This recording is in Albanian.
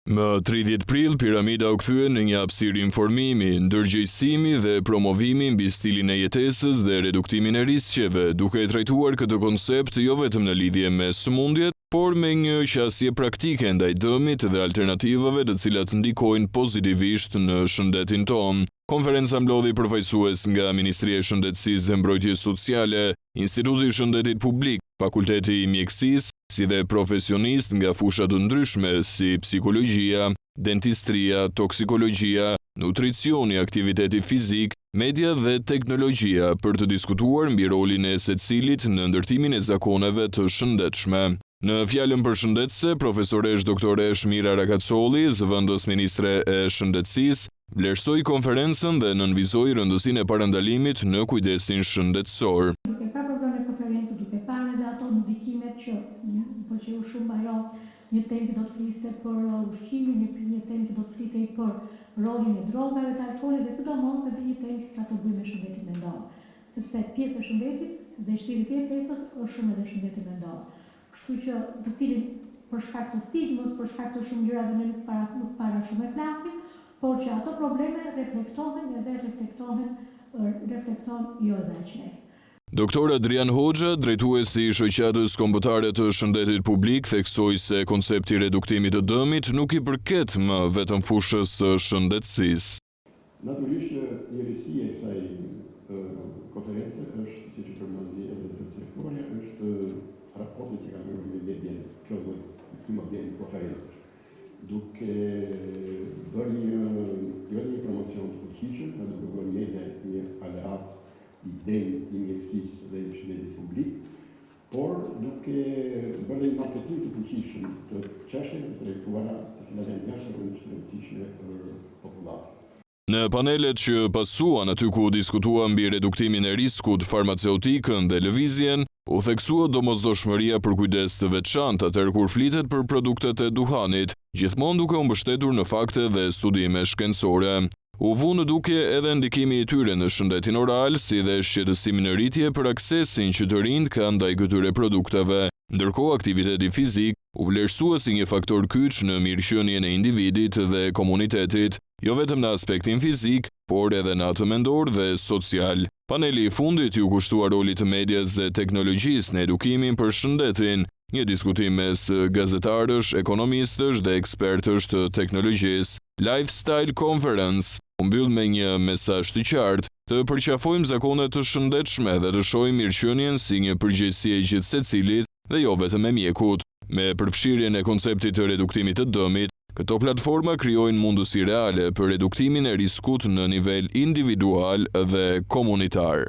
Më 30 prill, Piramida u kthye në një hapësirë informimi, ndërgjegjësimi dhe promovimi mbi stilin e jetesës dhe reduktimin e rrezikeve, duke e trajtuar këtë koncept jo vetëm në lidhje me sëmundjet, por me një qasje praktike ndaj dëmit dhe alternativave të cilat ndikojnë pozitivisht në shëndetin tonë. Konferenca mblodhi përfaqësues nga Ministria e Shëndetësisë dhe Mbrojtjes Sociale, Instituti i Shëndetit Publik, Fakulteti i Mjekësisë, si dhe profesionist nga fusha të ndryshme si psikologjia, dentistria, toksikologjia, nutricioni, aktiviteti fizik, media dhe teknologjia për të diskutuar mbi rolin e secilit në ndërtimin e zakoneve të shëndetshme. Në fjalën përshëndetëse, profesoresh doktoresh Mira Rakacolli, zëvendës ministre e Shëndetësisë, vlerësoi konferencën dhe nënvizoi rëndësinë e parandalimit në kujdesin shëndetësor. Duke parë programin e konferencës, duke parë edhe ato ndikimet që pëlqeu shumë ajo, një temë që do të fliste për ushqimin, një temë që do të flitej për rolin e drogave të alkoolit dhe sidomos edhe një temë që ka të bëjë me shëndetin mendor, sepse pjesë e shëndetit dhe shtili i jetesës është shumë edhe shëndeti mendor. Kështu që të cilin për shkak të stigmës, për shkak të shumë gjërave ne nuk para shumë e flasim, por që ato probleme reflektohen edhe reflekton jo edhe aq shpejt. Doktor Adrian Hoxha, drejtuesi i shoqatës kombëtare të shëndetit publik, theksoi se koncepti i reduktimit të dëmit nuk i përket më vetëm fushës së shëndetësisë. Natyrisht njërisia e kësaj konference është, siç e përmendi edhe drejtuesja, është raporti që kanë bërë me median, kjo më vjen konferencës, duke bërë një promocion të fuqishëm, duke bërë media një aleat i idejnë i mjekësisë dhe i shëndetit publik, por duke bërë një marketing të fuqishëm të çështjeve të trajtuara, të cilat janë jashtëzakonisht të rëndësishme për popullatën. Në panelet që pasuan aty ku diskutuan mbi reduktimin e riskut, farmaceutikën dhe lëvizjen, u theksua domosdoshmëria për kujdes të veçantë atëherë kur flitet për produktet e duhanit, gjithmonë duke u mbështetur në fakte dhe studime shkencore. U vu në dukje edhe ndikimi i tyre në shëndetin oral, si dhe shqetësimi në rritje për aksesin që të rinjt kanë ndaj këtyre produkteve, ndërkohë aktiviteti fizik u vlerësua si një faktor kyç në mirëqenien e individit dhe komunitetit, jo vetëm në aspektin fizik, por edhe në atë mendor dhe social. Paneli i fundit ju kushtua rolit të medias dhe teknologjisë në edukimin për shëndetin, një diskutim mes gazetarësh, ekonomistësh dhe ekspertësh të teknologjisë. Lifestyle Conference u mbyll me një mesazh të qartë, të përqafojmë zakonet të shëndetshme dhe të shohim mirëqenien si një përgjegjësi e gjithë secilit dhe jo vetëm e mjekut. Me përfshirjen e konceptit të reduktimit të dëmit, këto platforma krijojnë mundësi reale për reduktimin e riskut në nivel individual dhe komunitar.